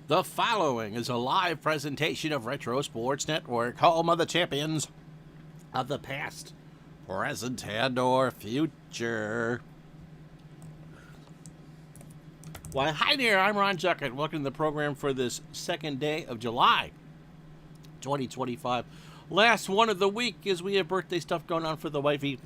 The following is a live presentation of Retro Sports Network, home of the champions of the past, present, and or future. Why, hi there, I'm Ron Juckett. Welcome to the program for this second day of July 2025. Last one of the week as we have birthday stuff going on for the wifey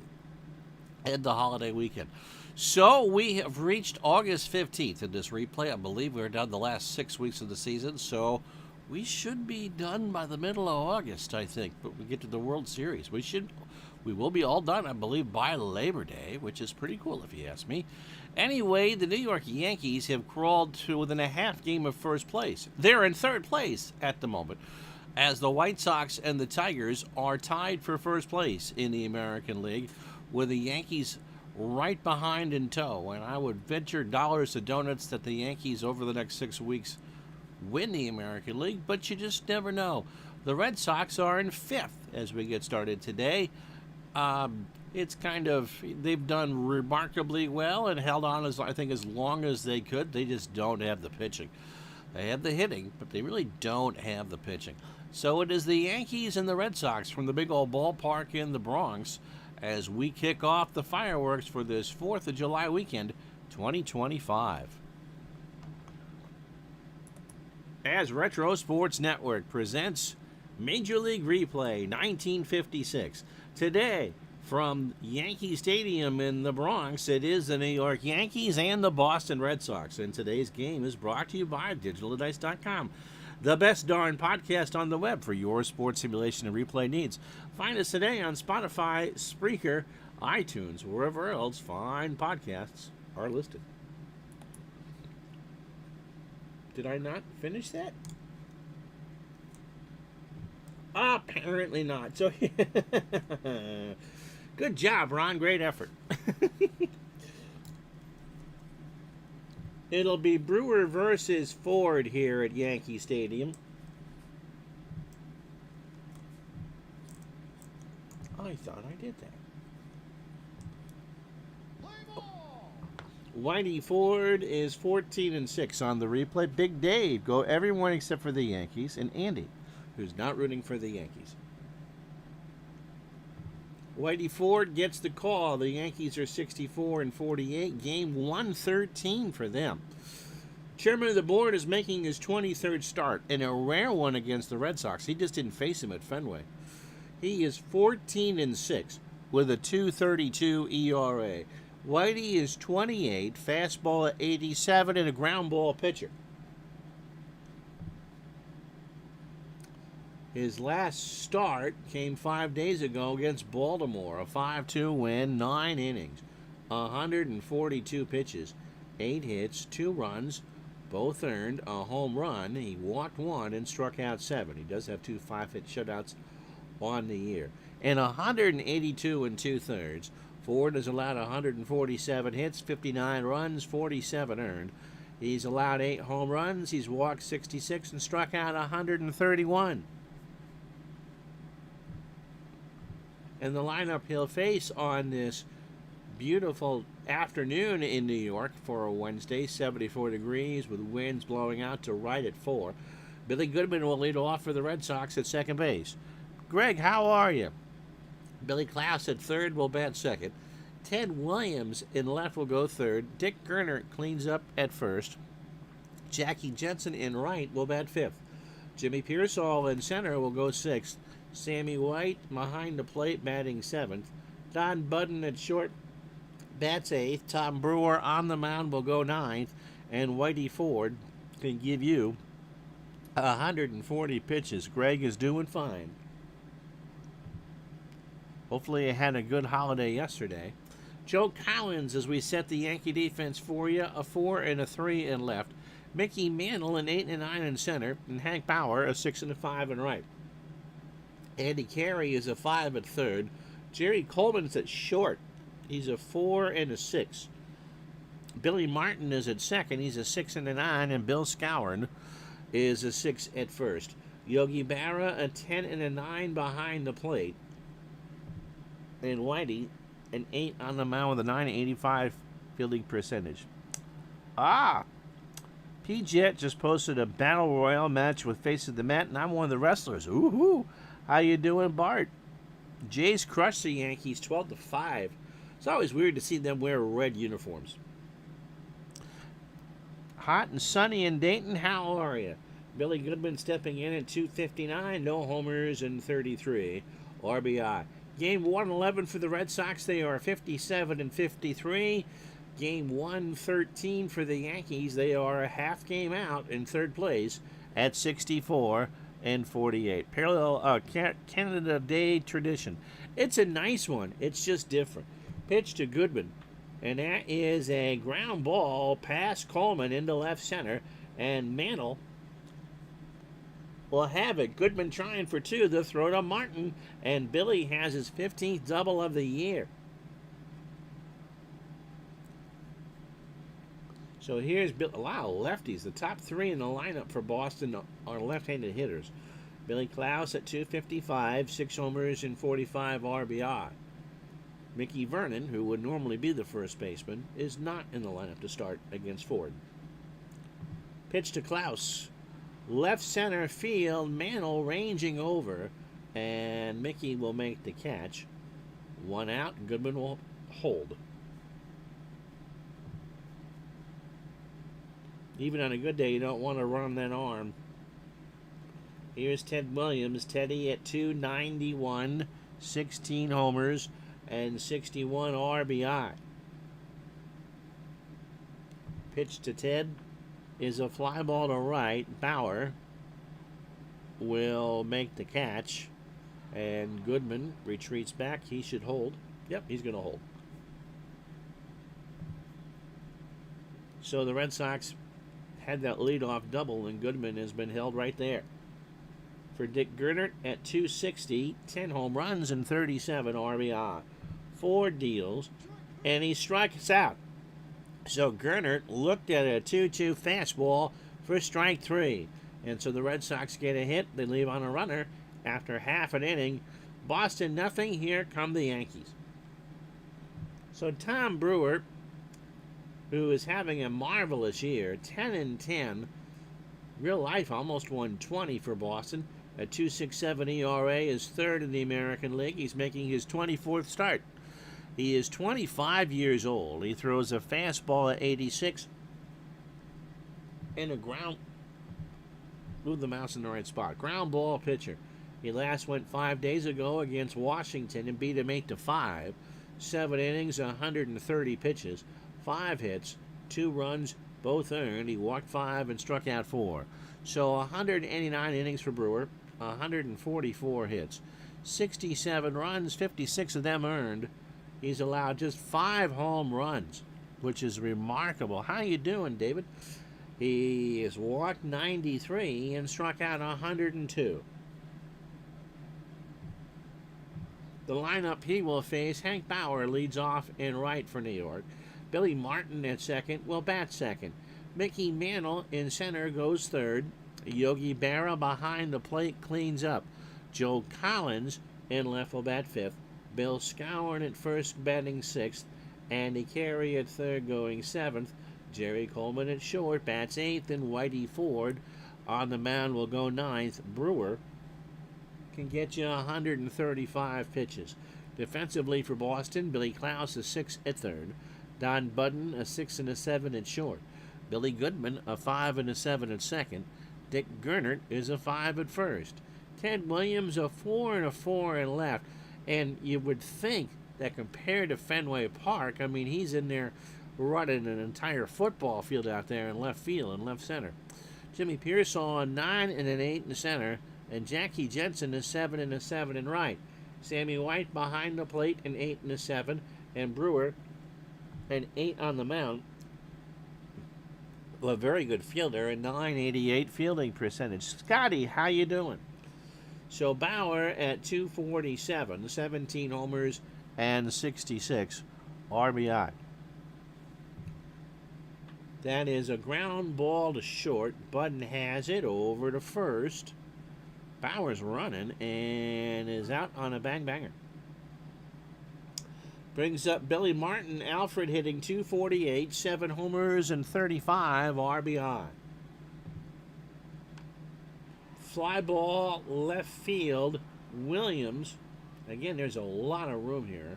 and the holiday weekend. So we have reached August 15th in this replay. I believe we're down the last 6 weeks of the season, so we should be done by the middle of August, I think. But we get to the World Series. We will be all done, I believe, by Labor Day, which is pretty cool if you ask me. Anyway, the New York Yankees have crawled to within a half game of first place. They're in third place at the moment, as the White Sox and the Tigers are tied for first place in the American League, with the Yankees right behind in tow. And I would venture dollars to donuts that the Yankees over the next 6 weeks win the American League, but you just never know. The Red Sox are in fifth as we get started today. They've done remarkably well and held on as long as they could. They just don't have the pitching. They have the hitting, but they really don't have the pitching. So it is the Yankees and the Red Sox from the big old ballpark in the Bronx as we kick off the fireworks for this 4th of July weekend, 2025. As Retro Sports Network presents Major League Replay 1956. Today, from Yankee Stadium in the Bronx, it is the New York Yankees and the Boston Red Sox. And today's game is brought to you by DigitalDice.com, the best darn podcast on the web for your sports simulation and replay needs. Find us today on Spotify, Spreaker, iTunes, wherever else fine podcasts are listed. Did I not finish that? Apparently not. So, good job, Ron. Great effort. It'll be Brewer versus Ford here at Yankee Stadium. I thought I did that. Whitey Ford is 14-6 on the replay. Big Dave, go everyone except for the Yankees, and Andy, who's not rooting for the Yankees. Whitey Ford gets the call. The Yankees are 64-48. Game 113 for them. Chairman of the board is making his 23rd start, and a rare one against the Red Sox. He just didn't face him at Fenway. He is 14-6 with a 2.32 ERA. Whitey is 28, fastball at 87, and a ground ball pitcher. His last start came 5 days ago against Baltimore, a 5-2 win, 9 innings, 142 pitches, 8 hits, 2 runs, both earned, a home run. He walked 1 and struck out 7. He does have 2 5-hit shutouts on the year. And 182 2/3. Ford has allowed 147 hits, 59 runs, 47 earned. He's allowed 8 home runs. He's walked 66 and struck out 131. And the lineup he'll face on this beautiful afternoon in New York for a Wednesday, 74 degrees with winds blowing out to right at 4. Billy Goodman will lead off for the Red Sox at second base. Greg, how are you? Billy Klaus at third will bat second. Ted Williams in left will go third. Dick Gerner cleans up at first. Jackie Jensen in right will bat fifth. Jimmy Pearsall in center will go sixth. Sammy White behind the plate batting seventh. Don Budden at short bats eighth. Tom Brewer on the mound will go ninth. And Whitey Ford can give you 140 pitches. Greg is doing fine. Hopefully you had a good holiday yesterday. Joe Collins, as we set the Yankee defense for you, a 4 and a 3 in left. Mickey Mantle, an 8 and 9 in center. And Hank Bauer, a 6 and a 5 in right. Andy Carey is a 5 at third. Jerry Coleman's at short. He's a 4 and a 6. Billy Martin is at second. He's a 6 and a 9. And Bill Skowron is a 6 at first. Yogi Berra, a 10 and a 9 behind the plate. And Whitey, an 8 on the mound with a 9.85 fielding percentage. P-Jet just posted a battle royale match with Face of the Mat, and I'm one of the wrestlers. Ooh, how you doing, Bart? Jays crushed the Yankees 12-5. It's always weird to see them wear red uniforms. Hot and sunny in Dayton. How are you? Billy Goodman stepping in at 259. No homers and 33 RBI. Game 111 for the Red Sox. They are 57-53. Game 113 for the Yankees. They are a half game out in third place at 64-48. Parallel Canada Day tradition. It's a nice one. It's just different. Pitch to Goodman. And that is a ground ball past Coleman into left center. And Mantle will have it. Goodman trying for two. The throw to Martin. And Billy has his 15th double of the year. So here's Bill. Wow, lefties. The top three in the lineup for Boston are left-handed hitters. Billy Klaus at 255, 6 homers and 45 RBI. Mickey Vernon, who would normally be the first baseman, is not in the lineup to start against Ford. Pitch to Klaus. Left center field, Mantle ranging over, and Mickey will make the catch. 1 out, and Goodman will hold. Even on a good day, you don't want to run that arm. Here's Ted Williams. Teddy at 291, 16 homers, and 61 RBI. Pitch to Ted is a fly ball to right. Bauer will make the catch, and Goodman retreats back. He should hold. Yep, he's going to hold. So the Red Sox had that leadoff double, and Goodman has been held right there. For Dick Gernert at 260, 10 home runs and 37 RBI. 4 deals, and he strikes out. So Gernert looked at a 2-2 fastball for strike 3. And so the Red Sox get a hit. They leave on a runner after half an inning. Boston nothing. Here come the Yankees. So Tom Brewer, who is having a marvelous year, 10-10, real life almost 120 for Boston. A 2.67 ERA is third in the American League. He's making his 24th start. He is 25 years old. He throws a fastball at 86 and a ground. Move the mouse in the right spot. Ground ball pitcher. He last went 5 days ago against Washington and beat him 8-5. 7 innings, 130 pitches, 5 hits, 2 runs, both earned. He walked 5 and struck out 4. So 189 innings for Brewer, 144 hits, 67 runs, 56 of them earned. He's allowed just 5 home runs, which is remarkable. How you doing, David? He has walked 93 and struck out 102. The lineup he will face: Hank Bauer leads off in right for New York. Billy Martin at second will bat second. Mickey Mantle in center goes third. Yogi Berra behind the plate cleans up. Joe Collins in left will bat fifth. Bill Skowron at first batting sixth. Andy Carey at third going seventh. Jerry Coleman at short bats eighth, and Whitey Ford on the mound will go ninth. Brewer can get you 135 pitches. Defensively for Boston, Billy Klaus a 6 at third. Don Budden a 6 and a 7 at short. Billy Goodman a 5 and a 7 at second. Dick Gernert is a 5 at first. Ted Williams a 4 and a 4 at left. And you would think that compared to Fenway Park, I mean, he's in there running an entire football field out there in left field and left center. Jimmy Pearsall a 9 and an 8 in center, and Jackie Jensen a 7 and a 7 in right. Sammy White behind the plate an 8 and a 7, and Brewer an 8 on the mound. A very good fielder, a 988 fielding percentage. Scotty, how you doing? So Bauer at 247, 17 homers and 66 RBI. That is a ground ball to short. Budden has it over to first. Bauer's running and is out on a bang-banger. Brings up Billy Martin. Alfred hitting 248, 7 homers and 35 RBI. Fly ball left field. Williams. Again, there's a lot of room here.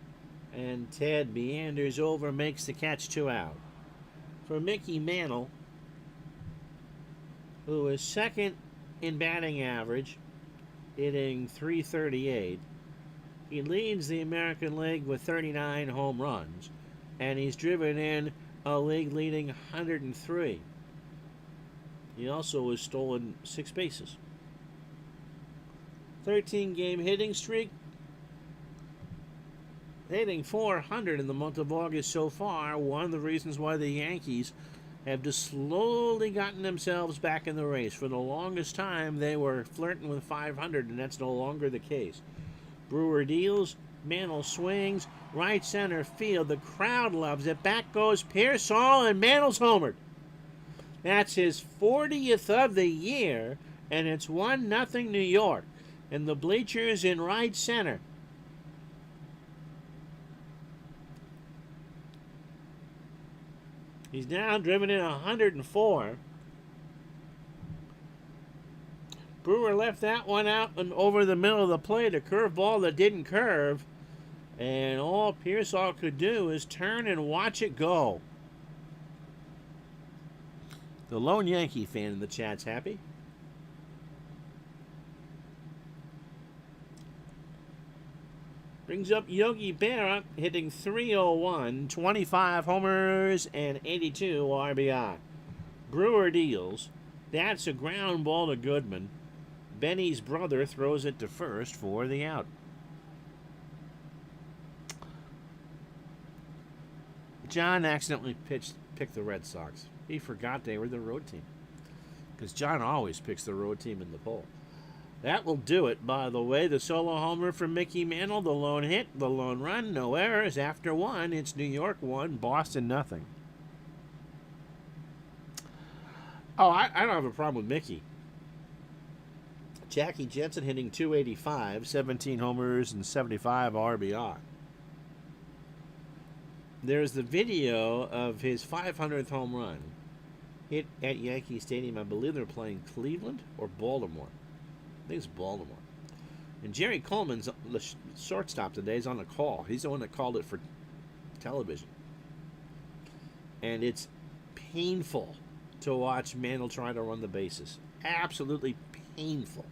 And Ted meanders over, makes the catch, 2 out. For Mickey Mantle, who is second in batting average, hitting .338. He leads the American League with 39 home runs, and he's driven in a league-leading 103. He also has stolen 6 bases. 13-game hitting streak. Hitting .400 in the month of August so far. One of the reasons why the Yankees have just slowly gotten themselves back in the race. For the longest time, they were flirting with .500, and that's no longer the case. Brewer deals. Mantle swings. Right center field. The crowd loves it. Back goes Pearsall, and Mantle's homered. That's his 40th of the year, and it's 1-0 New York. And the bleachers in right center. He's now driven in 104. Brewer left that one out and over the middle of the plate, a curveball that didn't curve. And all Pearsall could do is turn and watch it go. The lone Yankee fan in the chat's happy. Brings up Yogi Berra, hitting .301, 25 homers and 82 RBI. Brewer deals. That's a ground ball to Goodman. Benny's brother throws it to first for the out. John accidentally picked the Red Sox. He forgot they were the road team, because John always picks the road team in the poll. That will do it, by the way. The solo homer from Mickey Mantle, the lone hit, the lone run, no errors. After 1, it's New York 1, Boston nothing. Oh, I don't have a problem with Mickey. Jackie Jensen hitting .285, 17 homers and 75 RBI. There's the video of his 500th home run hit at Yankee Stadium. I believe they're playing Cleveland or Baltimore. I think it's Baltimore. And Jerry Coleman's the shortstop today is on the call. He's the one that called it for television. And it's painful to watch Mantle try to run the bases. Absolutely painful.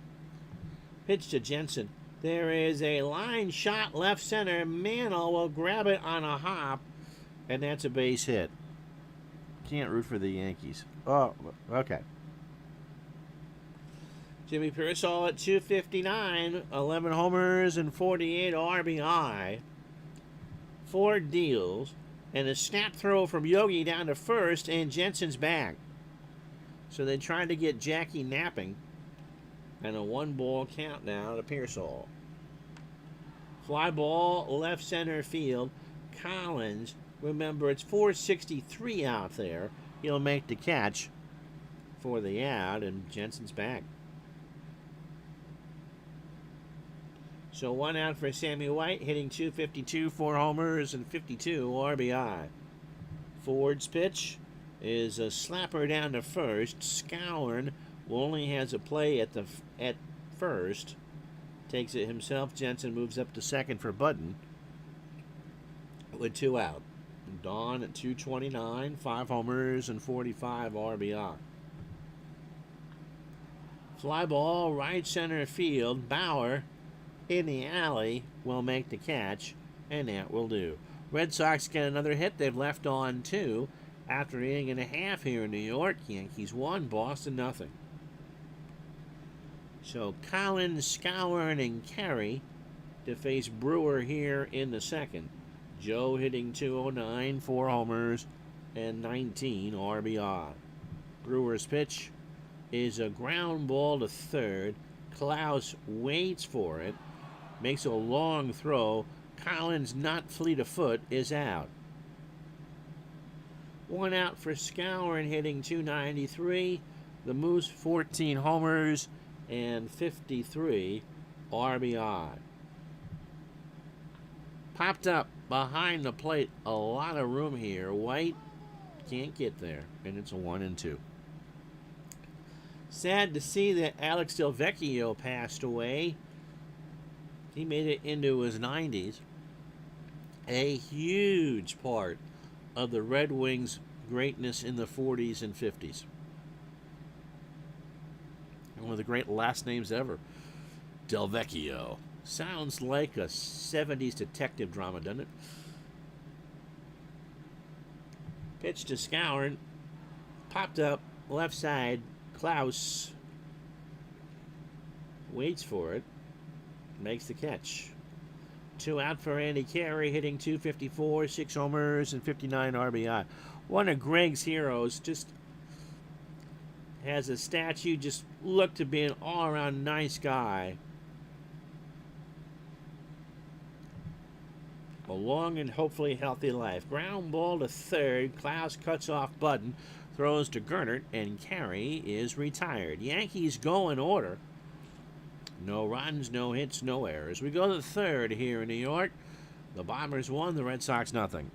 Pitch to Jensen. There is a line shot left center. Mantle will grab it on a hop, and that's a base hit. Can't root for the Yankees. Oh, okay. Jimmy Pearsall at .259, 11 homers and 48 RBI. 4 deals, and a snap throw from Yogi down to first, and Jensen's back. So they tried to get Jackie napping, and a 1-ball count now to Pearsall. Fly ball, left center field. Collins, remember it's .463 out there. He'll make the catch for the out, and Jensen's back. So 1 out for Sammy White, hitting .252, 4 homers and 52 RBI. Ford's pitch is a slapper down to first. Skowron only has a play at first. Takes it himself. Jensen moves up to second for Budden with 2 out. Dawn at .229, 5 homers and 45 RBI. Fly ball, right center field. Bauer in the alley will make the catch, and that will do. Red Sox get another hit. They've left on 2 after an inning and a half here in New York. Yankees 1, Boston nothing. So Collins, Skowron, and Carey to face Brewer here in the second. Joe hitting .209, 4 homers and 19 RBI. Brewer's pitch is a ground ball to third. Klaus waits for it. Makes a long throw. Collins, not fleet of foot, is out. 1 out for Skowron, hitting .293. The Moose, 14 homers and 53 RBI. Popped up behind the plate. A lot of room here. White can't get there, and it's a 1-2. Sad to see that Alex Delvecchio passed away. He made it into his 90s. A huge part of the Red Wings' greatness in the 40s and 50s. One of the great last names ever. Delvecchio. Sounds like a 70s detective drama, doesn't it? Pitch to Skowron. Popped up. Left side. Klaus waits for it. Makes the catch. 2 out for Andy Carey, hitting .254, 6 homers, and 59 RBI. One of Greg's heroes. Just has a statue. Just looked to be an all-around nice guy. A long and hopefully healthy life. Ground ball to third. Klaus cuts off Budden. Throws to Gernert, and Carey is retired. Yankees go in order. No runs, no hits, no errors. We go to the third here in New York. The Bombers won, the Red Sox nothing.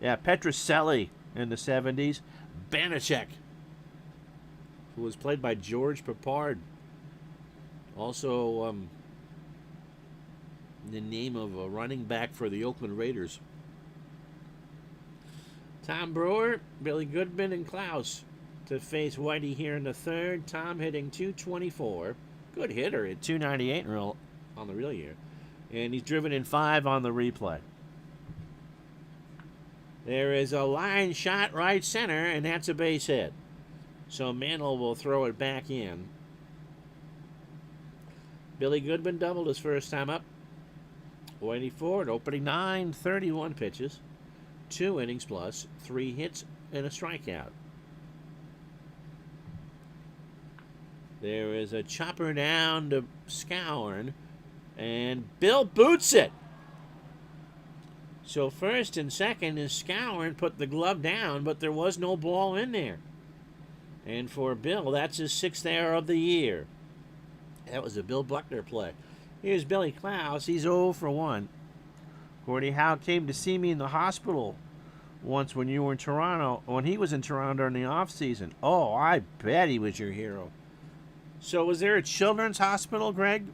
Yeah, Petrocelli in the 70s. Banachek, who was played by George Peppard. Also, the name of a running back for the Oakland Raiders. Tom Brewer, Billy Goodman, and Klaus to face Whitey here in the third. Tom hitting .224. Good hitter at .298 on the real year. And he's driven in 5 on the replay. There is a line shot right center, and that's a base hit. So Mantle will throw it back in. Billy Goodman doubled his first time up. Whitey Ford opening 9, 31 pitches. 2 innings plus, 3 hits, and a strikeout. There is a chopper down to Skowron, and Bill boots it. So first and second is Skowron put the glove down, but there was no ball in there. And for Bill, that's his 6th error of the year. That was a Bill Buckner play. Here's Billy Klaus. He's 0 for 1. Gordie Howe came to see me in the hospital once when you were in Toronto, when he was in Toronto during the off season. Oh, I bet he was your hero. So was there a children's hospital, Greg?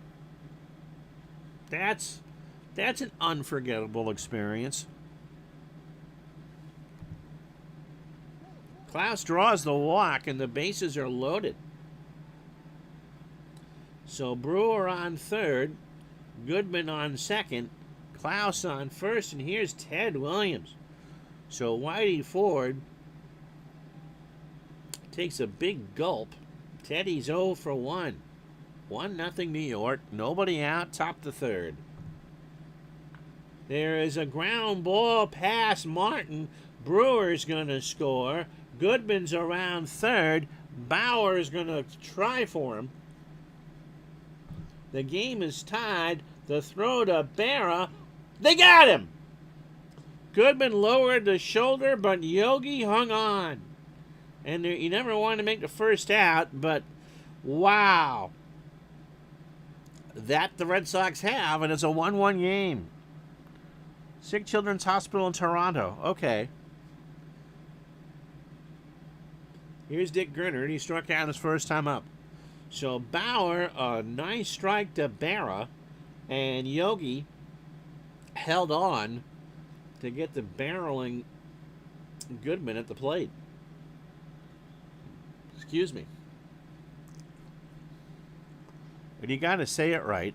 That's an unforgettable experience. Klaus draws the walk, and the bases are loaded. So Brewer on third, Goodman on second, Klaus on first, and here's Ted Williams. So Whitey Ford takes a big gulp. Teddy's 0 for 1. 1-0 New York. Nobody out. Top the third. There is a ground ball past Martin. Brewer's going to score. Goodman's around third. Bauer's going to try for him. The game is tied. The throw to Berra. They got him! Goodman lowered the shoulder, but Yogi hung on. And he never wanted to make the first out, but wow. That the Red Sox have, and it's a 1-1 game. Sick Children's Hospital in Toronto. Okay. Here's Dick Gernert. He struck out his first time up. So Bauer, a nice strike to Berra, and Yogi held on to get the barreling Goodman at the plate. Excuse me. But you got to say it right.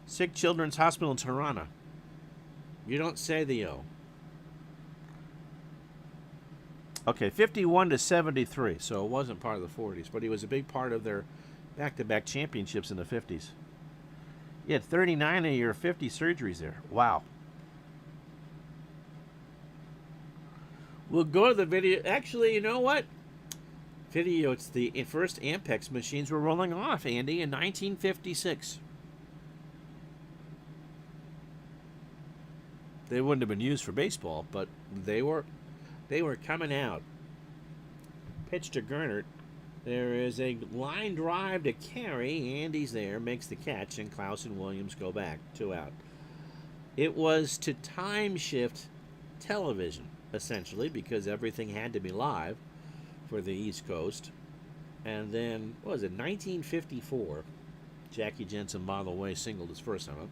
Sick Children's Hospital in Toronto. You don't say the O. Okay, 51-73, so it wasn't part of the 40s, but he was a big part of their back-to-back championships in the 50s. He had 39 of your 50 surgeries there. Wow. We'll go to the video. Actually, you know what? Video, it's the first Ampex machines were rolling off, Andy, in 1956. They wouldn't have been used for baseball, but they were coming out. Pitch to Gernert. There is a line drive to Carey. Andy's there, makes the catch, and Klaus and Williams go back. 2 out. It was to time shift television, essentially, because everything had to be live for the East Coast. And then, what was it, 1954? Jackie Jensen, by the way, singled his first time up.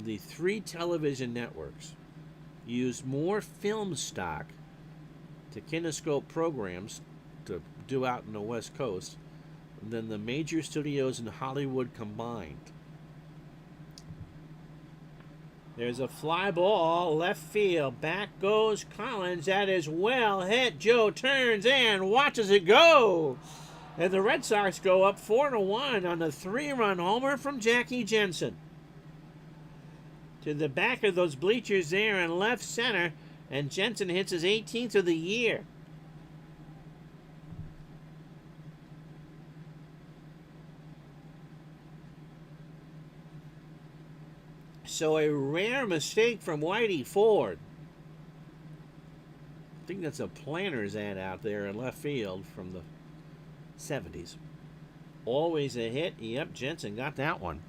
The 3 television networks used more film stock to kinescope programs to do out in the West Coast than the major studios in Hollywood combined. There's a fly ball, left field. Back goes Collins. That is well hit. Joe turns and watches it go. And the Red Sox go up 4-1 on a 3-run homer from Jackie Jensen. To the back of those bleachers there in left center, and Jensen hits his 18th of the year. So a rare mistake from Whitey Ford. I think that's a Planters ad out there in left field from the 70s. Always a hit. Yep, Jensen got that one.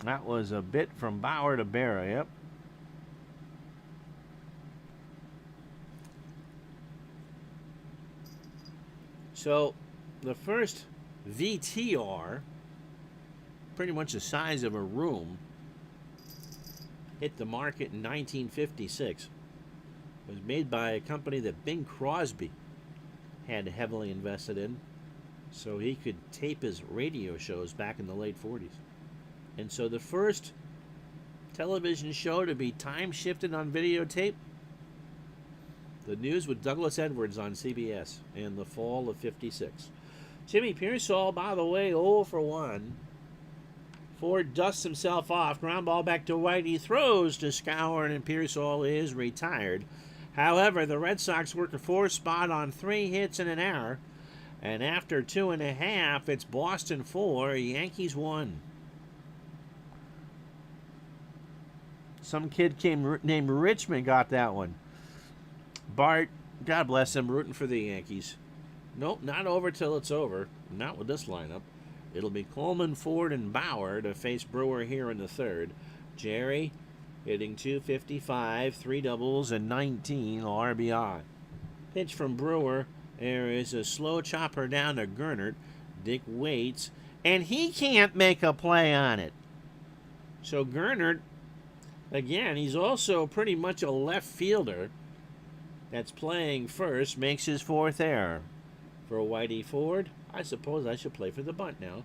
That was a bit from Bauer to Berra, yep. So the first VTR, pretty much the size of a room, hit the market in 1956. It was made by a company that Bing Crosby had heavily invested in, so he could tape his radio shows back in the late 40s. And so the first television show to be time-shifted on videotape, The News with Douglas Edwards on CBS in the fall of 56. Jimmy Pearsall, by the way, 0 for 1. Ford dusts himself off. Ground ball back to White. He throws to Scour, and Pearsall is retired. However, the Red Sox work a 4 spot on 3 hits in an hour. And after 2.5, it's Boston 4, Yankees 1. Some kid named Richmond got that one. Bart, God bless him, rooting for the Yankees. Nope, not over till it's over. Not with this lineup. It'll be Coleman, Ford, and Bauer to face Brewer here in the third. Jerry hitting .255, 3 doubles, and 19 RBI. Pitch from Brewer. There is a slow chopper down to Gernert. Dick waits, and he can't make a play on it. So Gernert, again, he's also pretty much a left fielder that's playing first, makes his 4th error. For Whitey Ford, I suppose I should play for the bunt now.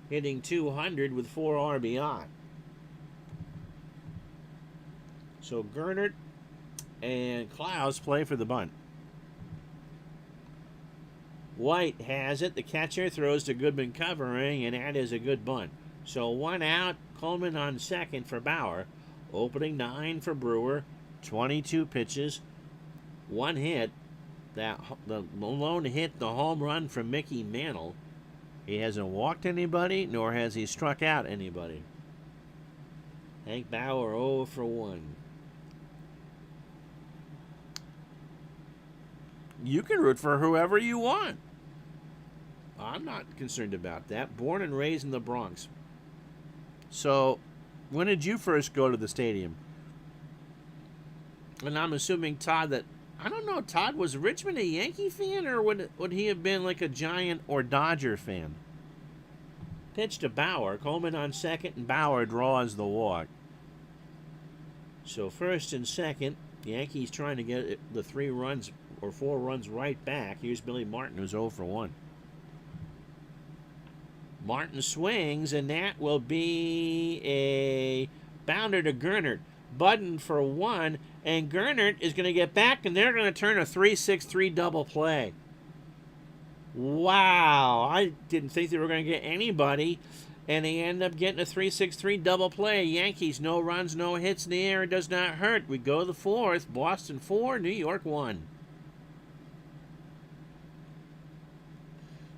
Hitting .200 with 4 RBI. So Gernert and Klaus play for the bunt. White has it. The catcher throws to Goodman covering, and that is a good bunt. So 1 out, Coleman on second for Bauer. Opening 9 for Brewer. 22 pitches. 1 hit. The lone hit, the home run from Mickey Mantle. He hasn't walked anybody, nor has he struck out anybody. Hank Bauer 0 for 1. You can root for whoever you want. I'm not concerned about that. Born and raised in the Bronx. So, when did you first go to the stadium? And I'm assuming, Todd, that I don't know, Todd, was Richmond a Yankee fan, or would he have been like a Giant or Dodger fan? Pitch to Bauer. Coleman on second, and Bauer draws the walk. So first and second, the Yankees trying to get the 3 runs or 4 runs right back. Here's Billy Martin, who's 0 for 1. Martin swings, and that will be a bounder to Gernert. Budden for 1, and Gernert is going to get back, and they're going to turn a 3-6-3 double play. Wow, I didn't think they were going to get anybody, and they end up getting a 3-6-3 double play. Yankees, no runs, no hits in the air. It does not hurt. We go to the 4th. Boston 4, New York 1.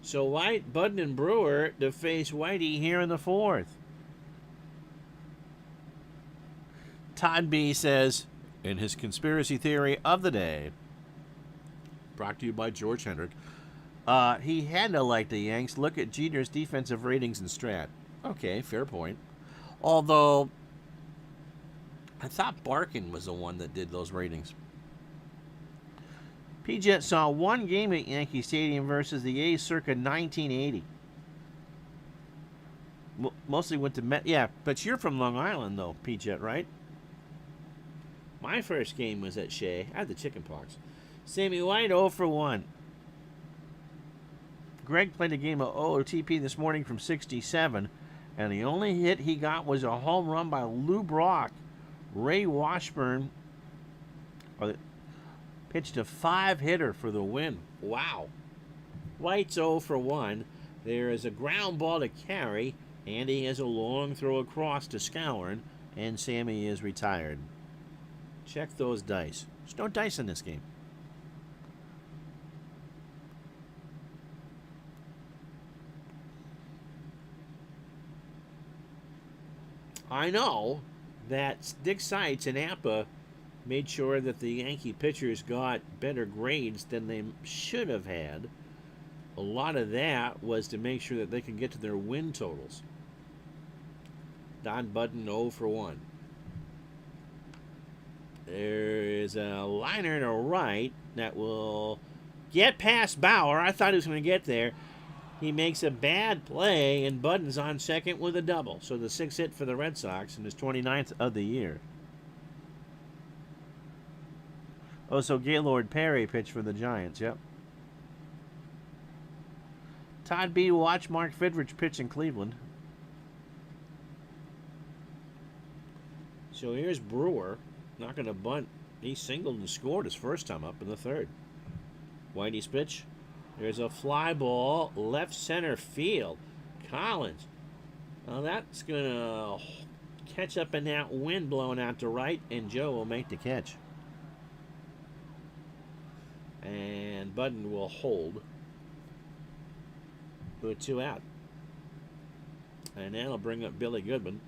So White, Budden, and Brewer to face Whitey here in the 4th. Todd B. says, in his conspiracy theory of the day, brought to you by George Hendrick, he had to like the Yanks. Look at Jeter's defensive ratings and strat. Okay, fair point. Although, I thought Barkin was the one that did those ratings. P-Jet saw one game at Yankee Stadium versus the A's circa 1980. Mostly went to Met. Yeah, but you're from Long Island, though, P-Jet, right? My first game was at Shea. I had the chicken pox. Sammy White 0 for 1. Greg played a game of OOTP this morning from 67, and the only hit he got was a home run by Lou Brock. Ray Washburn pitched a 5-hitter for the win. Wow. White's 0 for 1. There is a ground ball to Carey. Andy has a long throw across to Scourin, and Sammy is retired. Check those dice. There's no dice in this game. I know that Dick Seitz and Appa made sure that the Yankee pitchers got better grades than they should have had. A lot of that was to make sure that they could get to their win totals. Don Budden 0 for 1. There is a liner to right that will get past Bauer. I thought he was going to get there. He makes a bad play, and Budden's on second with a double. So the 6th hit for the Red Sox in his 29th of the year. Oh, so Gaylord Perry pitched for the Giants, yep. Todd B. watched Mark Fidrich pitch in Cleveland. So here's Brewer. Not going to bunt. He singled and scored his first time up in the 3rd. Whitey's pitch. There's a fly ball, left center field. Collins. Well, that's going to catch up in that wind blowing out to right, and Joe will make the catch. And Budden will hold with 2 out. And that'll bring up Billy Goodman.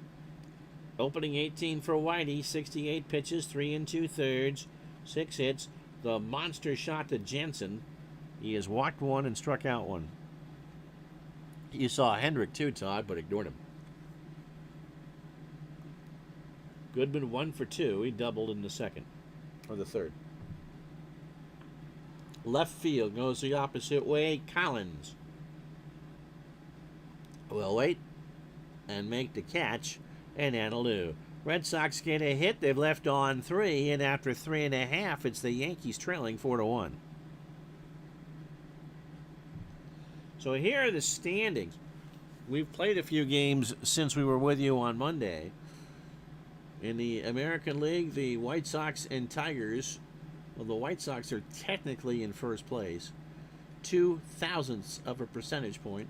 Opening 18 for Whitey, 68 pitches, 3 2/3, 6 hits. The monster shot to Jensen. He has walked 1 and struck out 1. You saw Hendrick too, Todd, but ignored him. Goodman 1 for 2. He doubled in the 2nd, or the 3rd. Left field goes the opposite way. Collins will wait and make the catch, and that'll do. Red Sox get a hit. They've left on 3, and after 3.5, it's the Yankees trailing 4-1. So here are the standings. We've played a few games since we were with you on Monday. In the American League, the White Sox and Tigers, well, the White Sox are technically in first place, 0.02 of a percentage point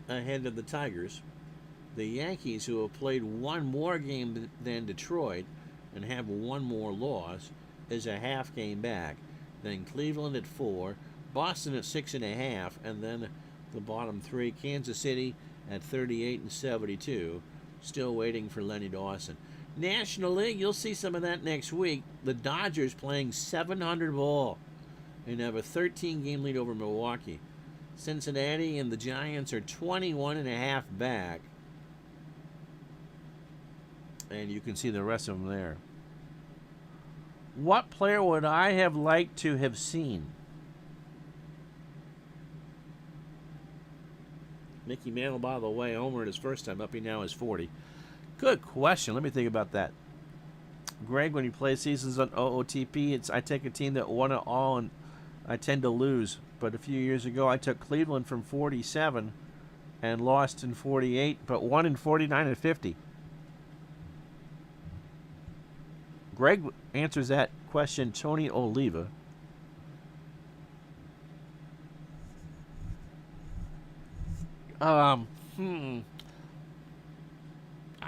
ahead of the Tigers. The Yankees, who have played 1 more game than Detroit and have 1 more loss, is a half game back. Then Cleveland at 4, Boston at 6.5, and then the bottom 3, Kansas City at 38 and 72, still waiting for Lenny Dawson. National League, you'll see some of that next week. The Dodgers playing 700 ball and have a 13-game lead over Milwaukee. Cincinnati and the Giants are 21.5 back. And you can see the rest of them there. What player would I have liked to have seen? Mickey Mantle, by the way, homered his first time up. He now is 40. Good question. Let me think about that. Greg, when you play seasons on OOTP, I take a team that won it all, and I tend to lose. But a few years ago, I took Cleveland from 47 and lost in 48, but won in 49 and 50. Greg answers that question. Tony Oliva.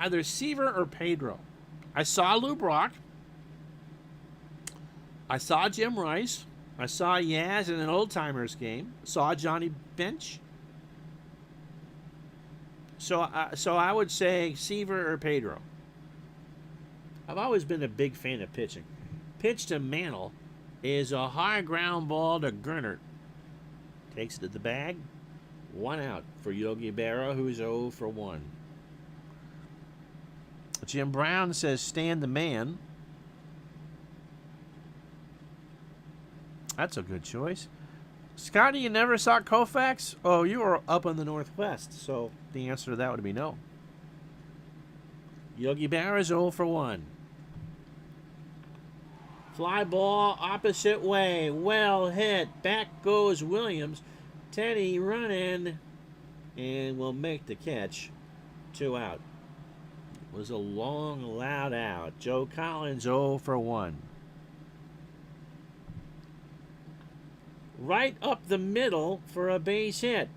Either Seaver or Pedro. I saw Lou Brock. I saw Jim Rice. I saw Yaz in an old timers game. Saw Johnny Bench. So I would say Seaver or Pedro. I've always been a big fan of pitching. Pitch to Mantle is a high ground ball to Gernert. Takes it to the bag. 1 out for Yogi Berra, who's 0 for 1. Jim Brown says, stand the man. That's a good choice. Scotty, you never saw Koufax? Oh, you were up in the Northwest, so the answer to that would be no. Yogi Berra is 0 for 1. Fly ball opposite way. Well hit. Back goes Williams. Teddy running and will make the catch. 2 out. It was a long, loud out. Joe Collins 0 for 1. Right up the middle for a base hit.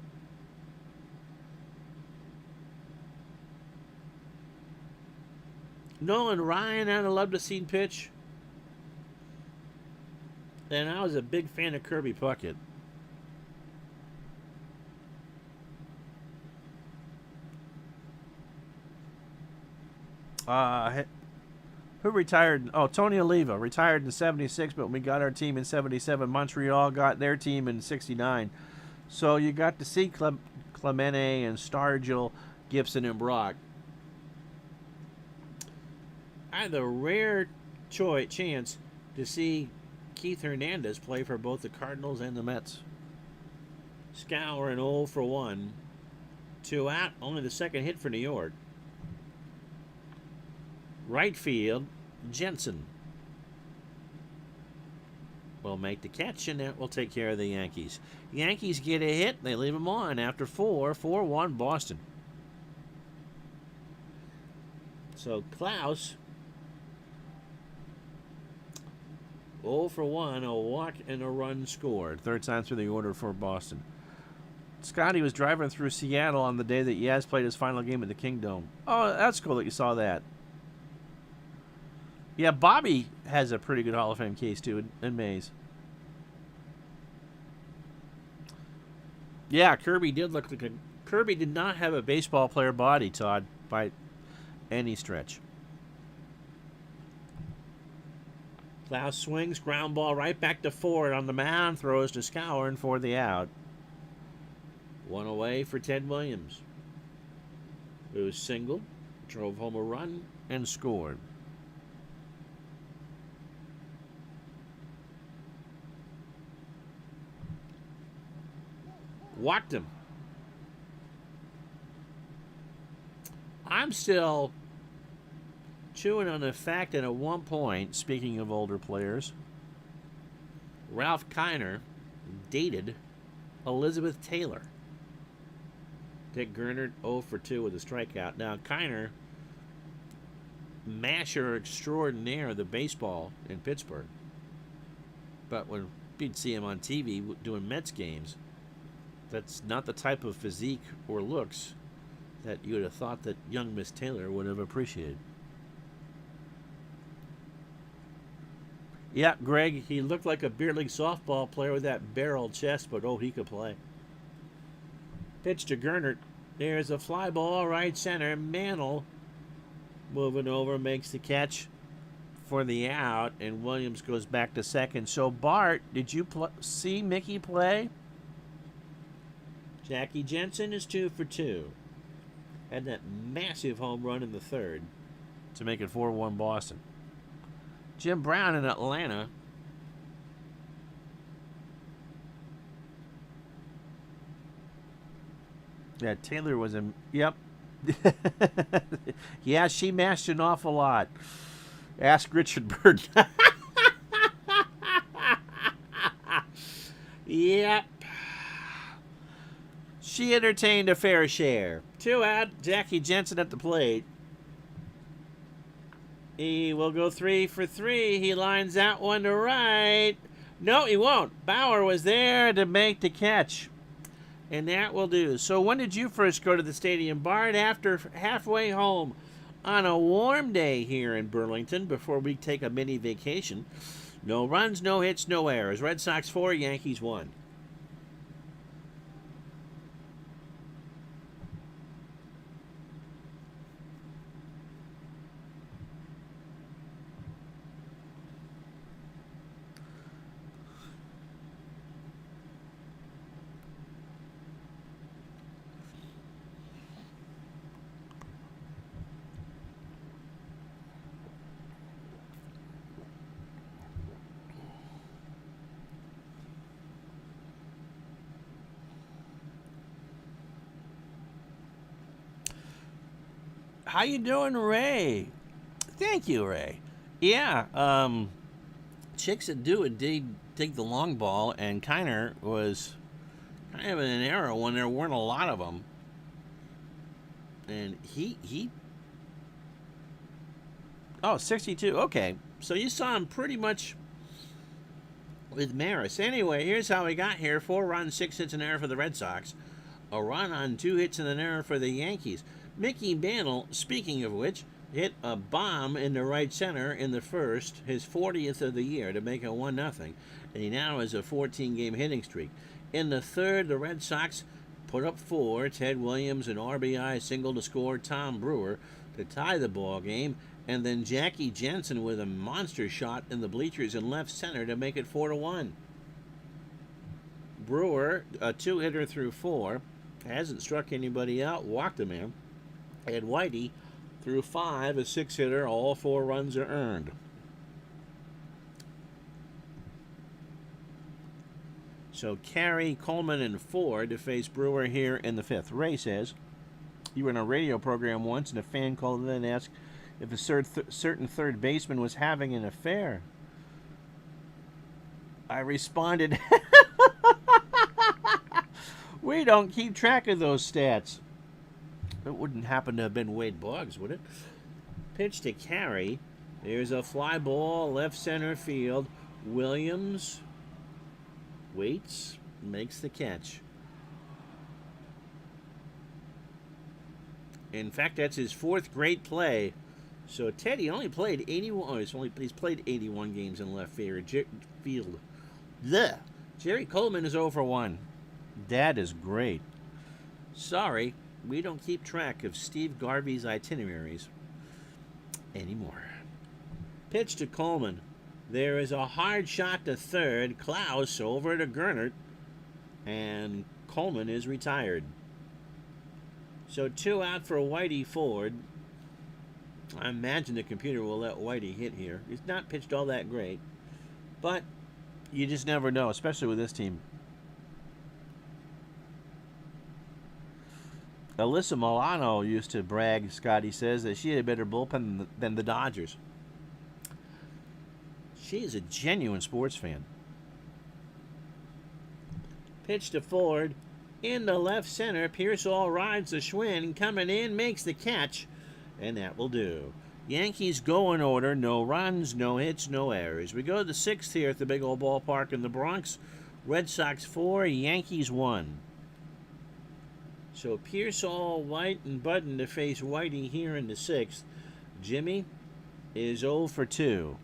Nolan Ryan, I'd love to see pitch. And I was a big fan of Kirby Puckett. Who retired? Oh, Tony Oliva retired in 76, but we got our team in 77. Montreal got their team in 69. So you got to see Clemente and Stargell, Gibson, and Brock. I had the rare chance to see Keith Hernandez play for both the Cardinals and the Mets. Scour an 0 for 1. 2 out, only the second hit for New York. Right field, Jensen will make the catch, and that will take care of the Yankees. Yankees get a hit, they leave them on after 4-1 Boston. So Klaus 0 for 1, a walk and a run scored. Third time through the order for Boston. Scotty was driving through Seattle on the day that Yaz played his final game at the Kingdome. Oh, that's cool that you saw that. Yeah, Bobby has a pretty good Hall of Fame case, too, in Mays. Yeah, Kirby did look like a... Kirby did not have a baseball player body, Todd, by any stretch. Klaus swings, ground ball right back to Ford on the mound, throws to Scour for the out. 1 away for Ted Williams, who singled, drove home a run, and scored. Walked him. I'm still chewing on the fact that at one point, speaking of older players, Ralph Kiner dated Elizabeth Taylor. Dick Gernert 0 for 2 with a strikeout. Now, Kiner, masher extraordinaire of the baseball in Pittsburgh. But when you'd see him on TV doing Mets games, that's not the type of physique or looks that you would have thought that young Miss Taylor would have appreciated. Yeah, Greg, he looked like a beer league softball player with that barrel chest, but oh, he could play. Pitch to Gernert. There's a fly ball right center. Mantle moving over, makes the catch for the out, and Williams goes back to second. So, Bart, did you see Mickey play? Jackie Jensen is 2 for 2. Had that massive home run in the third to make it 4-1 Boston. Jim Brown in Atlanta. Yeah, Taylor was in. Yep. Yeah, she mashed an awful lot. Ask Richard Bird. Yep. She entertained a fair share. 2 out, Jackie Jensen at the plate. He will go 3 for 3. He lines out one to right. No, he won't. Bauer was there to make the catch. And that will do. So when did you first go to the stadium, Bart? After halfway home on a warm day here in Burlington before we take a mini vacation. No runs, no hits, no errors. Red Sox 4, Yankees 1. How you doing, Ray? Thank you, Ray. Yeah, chicks that do it did take the long ball, and Kiner was kind of in an era when there weren't a lot of them. And he oh, 62. Okay. So you saw him pretty much with Maris. Anyway, here's how he got here. 4 runs, 6 hits, an error for the Red Sox. A run on 2 hits and an error for the Yankees. Mickey Mantle, speaking of which, hit a bomb in the right center in the first, his 40th of the year, to make it 1-0. And he now has a 14-game hitting streak. In the third, the Red Sox put up 4. Ted Williams, an RBI single to score Tom Brewer to tie the ball game. And then Jackie Jensen with a monster shot in the bleachers in left center to make it 4-1. Brewer, a 2-hitter through 4, hasn't struck anybody out, walked a man. And Whitey, through 5, a 6-hitter, all 4 runs are earned. So Carey, Coleman, and Ford to face Brewer here in the 5th. Ray says, you were in a radio program once and a fan called in and asked if a certain third baseman was having an affair. I responded, we don't keep track of those stats. It wouldn't happen to have been Wade Boggs, would it? Pitch to Carey. There's a fly ball, left center field. Williams waits, makes the catch. In fact, that's his 4th great play. So Teddy only played 81. Oh, he's played 81 games in left field. Jerry Coleman is 0-for-1. That is great. Sorry, we don't keep track of Steve Garvey's itineraries anymore. Pitch to Coleman. There is a hard shot to third. Klaus over to Gernert. And Coleman is retired. So 2 out for Whitey Ford. I imagine the computer will let Whitey hit here. He's not pitched all that great. But you just never know, especially with this team. Alyssa Milano used to brag, Scotty says, that she had a better bullpen than the Dodgers. She is a genuine sports fan. Pitch to Ford. In the left center, Pearsall rides the Schwinn. Coming in, makes the catch. And that will do. Yankees go in order. No runs, no hits, no errors. We go to the 6th here at the big old ballpark in the Bronx. Red Sox 4, Yankees 1. So Pearsall, White, and Budden to face Whitey here in the 6th. Jimmy is 0-for-2.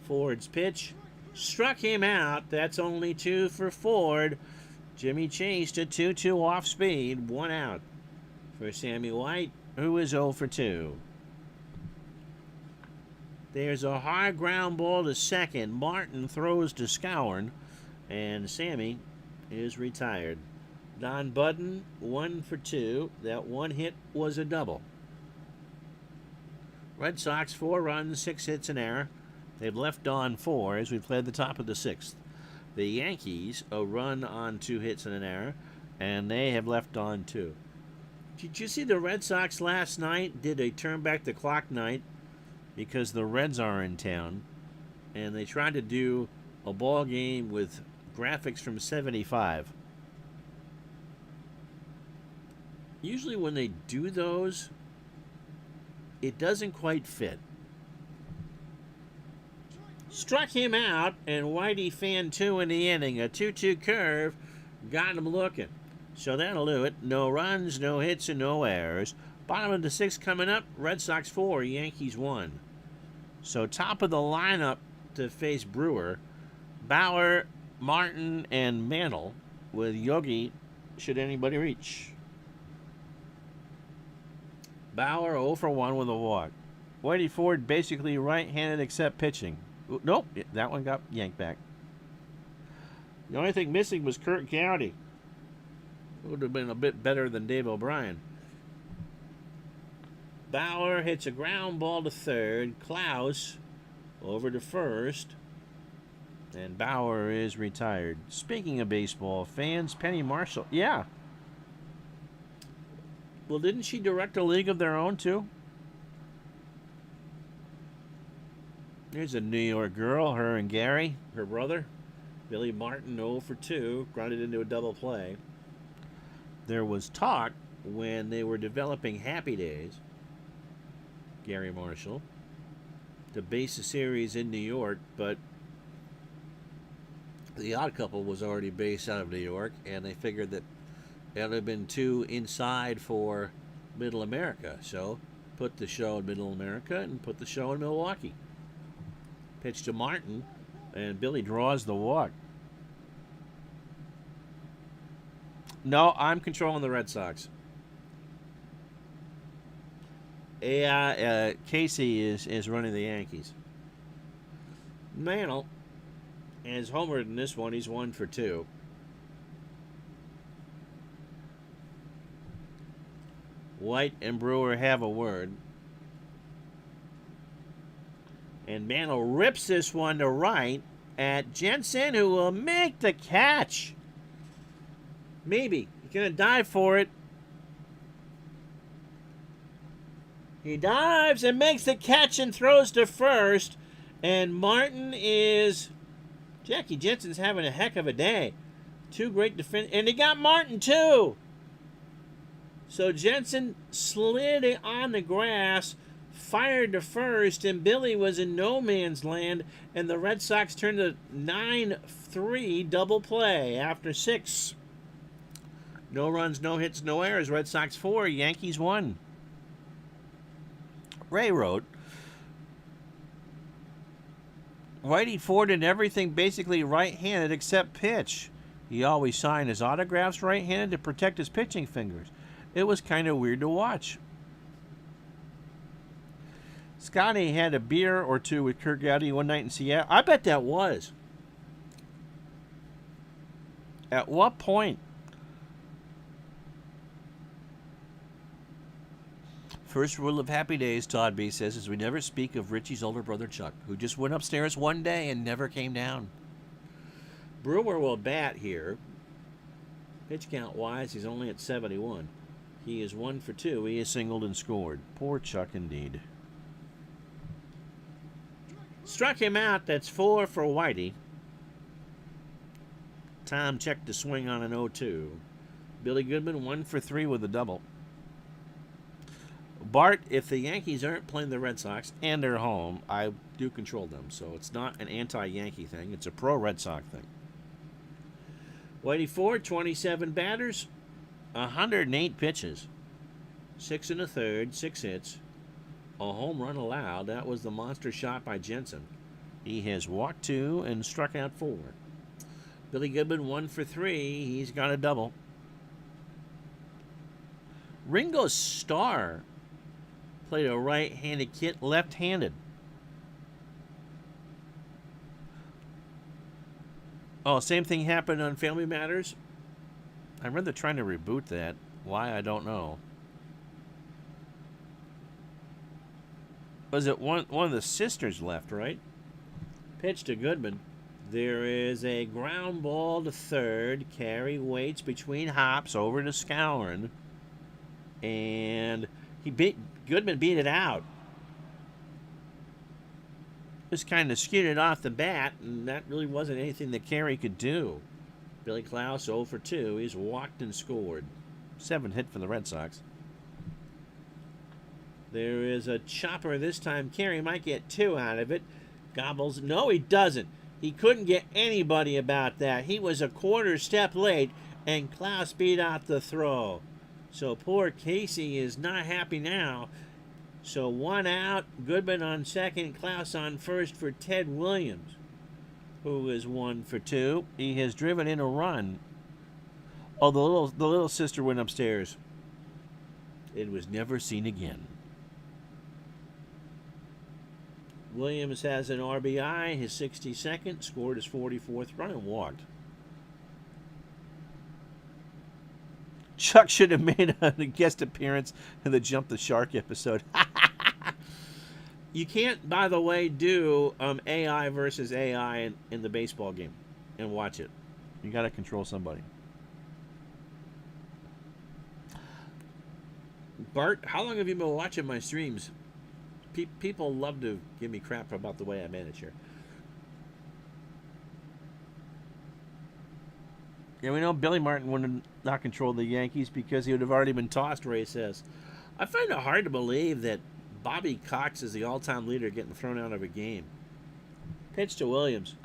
Ford's pitch struck him out. That's only 2 for Ford. Jimmy chased a 2-2 off speed. 1 out for Sammy White, who is 0-for-2. There's a high ground ball to second. Martin throws to Skowron, and Sammy is retired. Don Budden, 1-for-2. That 1 hit was a double. Red Sox, 4 runs, 6 hits, an error. They've left on 4 as we play at the top of the 6th. The Yankees, a run on 2 hits and an error, and they have left on 2. Did you see the Red Sox last night did a turn back the clock night because the Reds are in town, and they tried to do a ball game with graphics from 75. Usually when they do those, it doesn't quite fit. Struck him out, and Whitey fanned 2 in the inning. A 2-2 curve got him looking. So that'll do it. No runs, no hits, and no errors. Bottom of the 6th coming up. Red Sox 4, Yankees 1. So top of the lineup to face Brewer. Bauer, Martin, and Mantle with Yogi, should anybody reach. Bauer 0-for-1 with a walk. Whitey Ford basically right-handed except pitching. Nope, that one got yanked back. The only thing missing was Kurt Gowdy. Would have been a bit better than Dave O'Brien. Bauer hits a ground ball to third. Klaus over to first. And Bauer is retired. Speaking of baseball fans, Penny Marshall. Yeah. Well, didn't she direct a League of Their Own, too? There's a New York girl, her and Gary, her brother. Billy Martin, 0 for 2, grounded into a double play. There was talk when they were developing Happy Days, Gary Marshall, to base the series in New York, but The Odd Couple was already based out of New York, and they figured that it would have been too inside for Middle America, so put the show in Middle America and put the show in Milwaukee. Pitch to Martin, and Billy draws the walk. No, I'm controlling the Red Sox. Casey is running the Yankees. Mantle is homered in this one. He's 1 for 2. White and Brewer have a word. And Mantle rips this one to right at Jensen, who will make the catch. Maybe. He's going to dive for it. He dives and makes the catch and throws to first. And Martin is... Jackie Jensen's having a heck of a day. 2 great defense. And he got Martin, too. So Jensen slid on the grass, fired to first, and Billy was in no man's land. And the Red Sox turned a 9-3 double play after 6. No runs, no hits, no errors. Red Sox 4, Yankees 1. Ray wrote, Whitey Ford did everything basically right-handed except pitch. He always signed his autographs right-handed to protect his pitching fingers. It was kind of weird to watch. Scotty had a beer or two with Kirk Gowdy one night in Seattle. I bet that was. At what point? First rule of Happy Days, Todd B. says, is we never speak of Richie's older brother Chuck, who just went upstairs one day and never came down. Brewer will bat here. Pitch count wise, he's only at 71. He is 1 for 2. He is singled and scored. Poor Chuck indeed. Struck him out. That's 4 for Whitey. Tom checked the swing on an 0-2. Billy Goodman 1 for 3 with a double. Bart, if the Yankees aren't playing the Red Sox and they're home, I do control them. So it's not an anti-Yankee thing. It's a pro-Red Sox thing. Whitey Ford, 27 batters, 108 pitches, 6 1/3, 6 hits, a home run allowed. That was the monster shot by Jensen. He has walked 2 and struck out 4. Billy Goodman 1 for 3. He's got a double. Ringo Starr played a right-handed kid, left-handed. Oh, same thing happened on Family Matters. I remember trying to reboot that. Why, I don't know. Was it one of the sisters left, right? Pitch to Goodman. There is a ground ball to third. Carey waits between hops over to Scourin. And Goodman beat it out. Just kind of skewed it off the bat, and that really wasn't anything that Carey could do. Billy Klaus 0 for 2. He's walked and scored. 7 hit for the Red Sox. There is a chopper this time. Carey might get 2 out of it. Gobbles. No, he doesn't. He couldn't get anybody about that. He was a quarter step late, and Klaus beat out the throw. So poor Casey is not happy now. So 1 out, Goodman on second, Klaus on first for Ted Williams, who is 1 for 2. He has driven in a run. Oh, the little sister went upstairs. It was never seen again. Williams has an RBI, his 62nd, scored his 44th run and walked. Chuck should have made a guest appearance in the Jump the Shark episode. You can't, by the way, do AI versus AI in the baseball game and watch it. You got to control somebody. Bart, how long have you been watching my streams? People love to give me crap about the way I manage here. Yeah, we know Billy Martin would have not controlled the Yankees because he would have already been tossed, Ray says. I find it hard to believe that Bobby Cox is the all-time leader getting thrown out of a game. Pitch to Williams.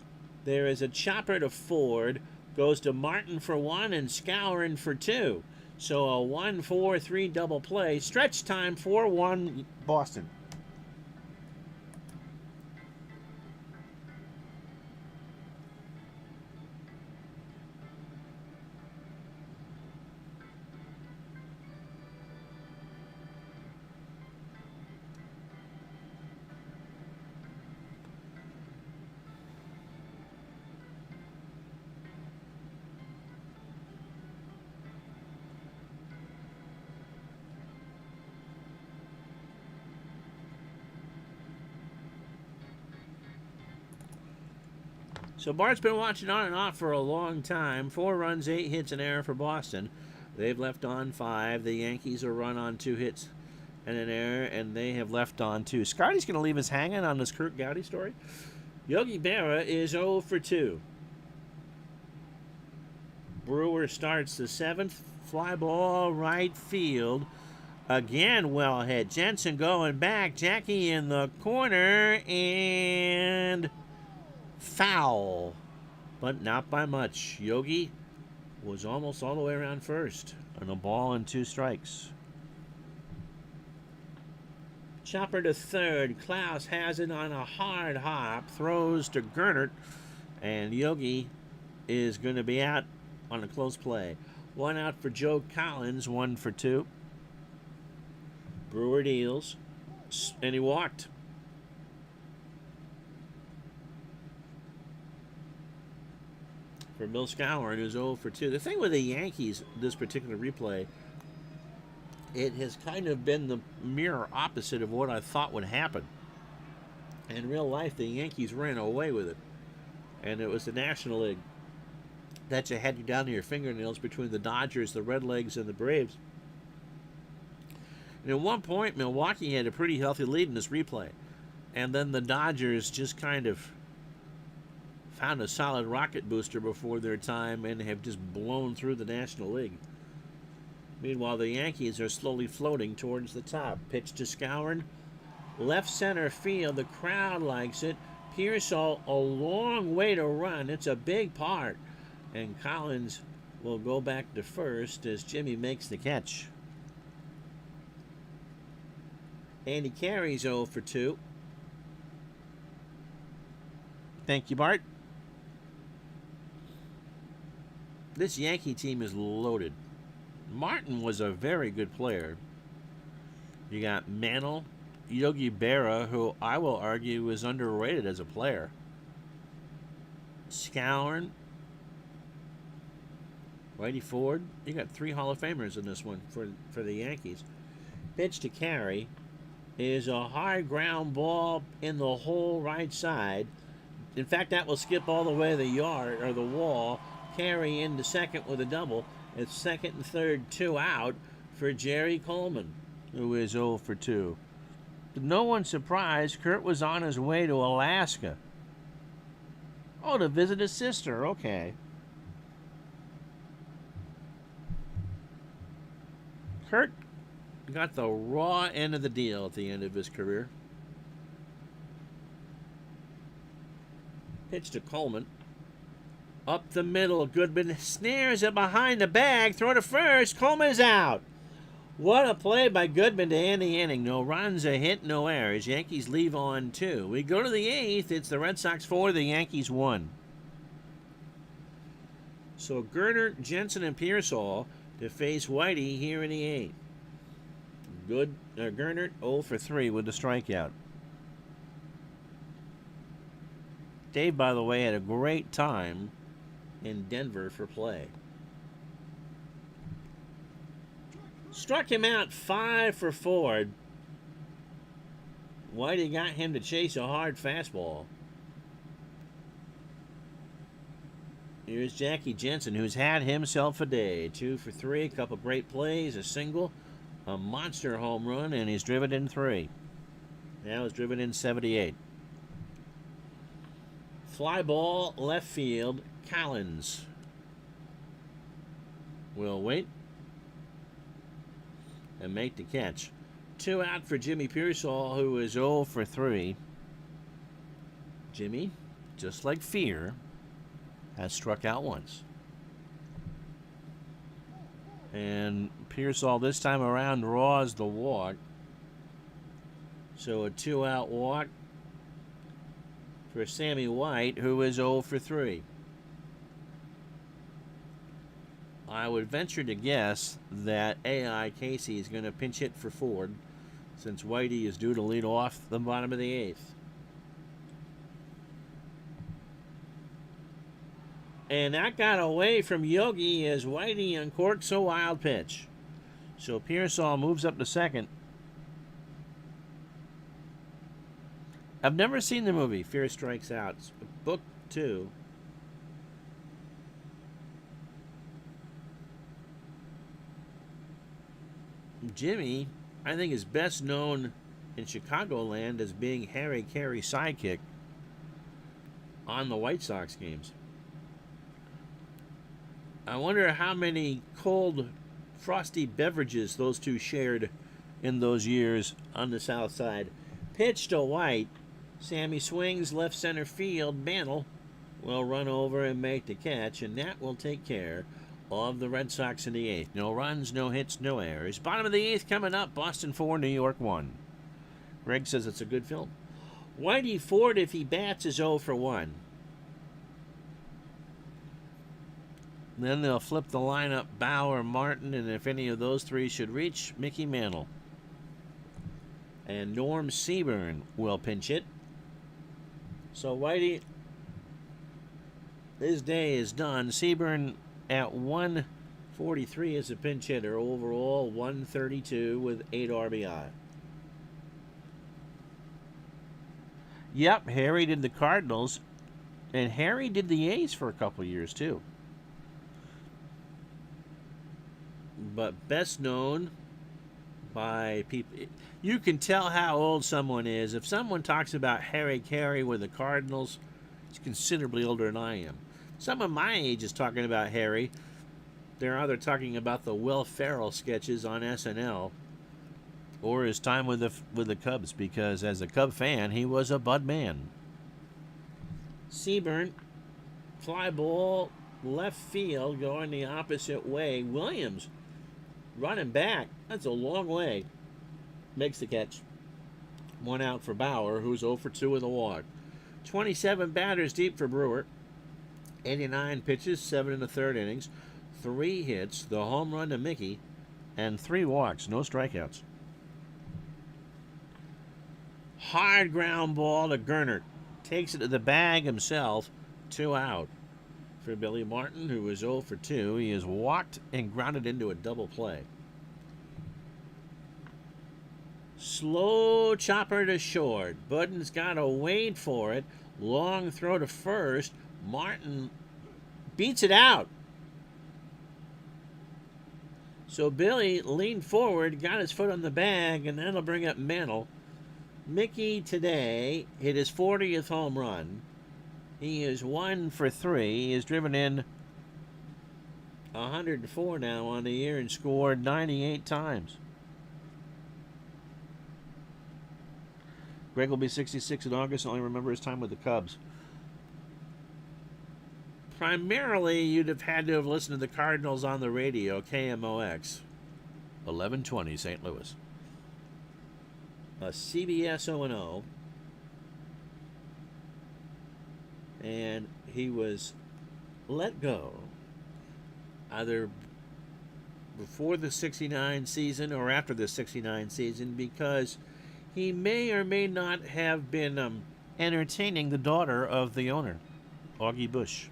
There is a chopper to Ford. Goes to Martin for one and Skowron for two. So a 1-4-3 double play. Stretch time 4-1 Boston. So Bart's been watching on and off for a long time. 4 runs, 8 hits, an error for Boston. They've left on 5. The Yankees are run on 2 hits and an error, and they have left on 2. Scotty's going to leave us hanging on this Kurt Gowdy story. Yogi Berra is 0 for 2. Brewer starts the 7th. Fly ball right field. Again, well hit. Jensen going back. Jackie in the corner, and foul, but not by much. Yogi was almost all the way around first on a ball and 2 strikes. Chopper to third. Klaus has it on a hard hop. Throws to Gernert, and Yogi is going to be out on a close play. 1 out for Joe Collins, 1 for 2. Brewer deals, and he walked. For Bill Skowron, who's 0 for 2. The thing with the Yankees, this particular replay, it has kind of been the mirror opposite of what I thought would happen. In real life, the Yankees ran away with it. And it was the National League that you had you down to your fingernails between the Dodgers, the Redlegs, and the Braves. And at one point, Milwaukee had a pretty healthy lead in this replay. And then the Dodgers just kind of found a solid rocket booster before their time and have just blown through the National League. Meanwhile, the Yankees are slowly floating towards the top. Pitch to Skowron. Left center field. The crowd likes it. Pearsall, a long way to run. It's a big part. And Collins will go back to first as Jimmy makes the catch. Andy Carey's 0 for 2. Thank you, Bart. This Yankee team is loaded. Martin was a very good player. You got Mantle, Yogi Berra, who I will argue is underrated as a player. Skowron, Whitey Ford. You got 3 Hall of Famers in this one for the Yankees. Pitch to Carey is a high ground ball in the hole right side. In fact, that will skip all the way to the yard or the wall. Carey into second with a double. It's second and third, 2 out for Jerry Coleman, who is 0 for 2. To no one's surprise, Kurt was on his way to Alaska. Oh, to visit his sister. Okay. Kurt got the raw end of the deal at the end of his career. Pitch to Coleman. Up the middle. Goodman snares it behind the bag. Throw to first. Coleman's out. What a play by Goodman to end the inning. No runs, a hit, no errors. Yankees leave on 2. We go to the 8th. It's the Red Sox 4, the Yankees 1. So Gernert, Jensen, and Pearsall to face Whitey here in the 8th. Gernert 0 for 3 with the strikeout. Dave, by the way, had a great time in Denver for play. Struck him out 5 for 4. Whitey got him to chase a hard fastball. Here's Jackie Jensen, who's had himself a day. 2 for 3, a couple great plays, a single, A monster home run, and he's driven in 3. Now he's driven in 78. Fly ball, left field, Collins will wait and make the catch. 2 out for Jimmy Pearsall, who is 0 for 3. Jimmy, just like Fear, has struck out once. And Pearsall this time around draws the walk. So a 2-out walk for Sammy White, who is 0 for 3. I would venture to guess that A.I. Casey is going to pinch hit for Ford, since Whitey is due to lead off the bottom of the 8th. And that got away from Yogi as Whitey uncorks a wild pitch. So Pearsall moves up to second. I've never seen the movie Fear Strikes Out. It's book 2. Jimmy, I think, is best known in Chicagoland as being Harry Carey's sidekick on the White Sox games. I wonder how many cold, frosty beverages those two shared in those years on the south side. Pitch to White. Sammy swings left center field. Mantle will run over and make the catch, and that will take care of the Red Sox in the 8th. No runs, no hits, no errors. Bottom of the 8th coming up. Boston 4, New York 1. Greg says it's a good film. Whitey Ford, if he bats, is 0 for 1. Then they'll flip the lineup, Bauer, Martin, and if any of those three should reach, Mickey Mantle. And Norm Seaburn will pinch it. So Whitey, his day is done. Seaburn at 143 as a pinch hitter. Overall, 132 with 8 RBI. Yep, Harry did the Cardinals. And Harry did the A's for a couple years, too. But best known by people, you can tell how old someone is. If someone talks about Harry Carey with the Cardinals, he's considerably older than I am. Someone my age is talking about Harry. They're either talking about the Will Ferrell sketches on SNL or his time with the Cubs, because as a Cub fan, he was a Bud man. Seaburn, fly ball, left field, going the opposite way. Williams running back. That's a long way. Makes the catch. 1 out for Bauer, who's 0 for 2 with a walk. 27 batters deep for Brewer. 89 pitches, 7 1/3 innings. 3 hits, the home run to Mickey, and 3 walks, no strikeouts. Hard ground ball to Gernert. Takes it to the bag himself. 2 out for Billy Martin, who is 0 for 2. He is walked and grounded into a double play. Slow chopper to short. Budden's got to wait for it. Long throw to first. Martin beats it out. So Billy leaned forward, got his foot on the bag, and that'll bring up Mantle. Mickey today hit his 40th home run. He is 1 for 3. He has driven in 104 now on the year and scored 98 times. Greg will be 66 in August. Only remember his time with the Cubs. Primarily, you'd have had to have listened to the Cardinals on the radio, KMOX, 1120 St. Louis. A CBS O&O. And he was let go either before the 69 season or after the 69 season because he may or may not have been entertaining the daughter of the owner, Augie Bush.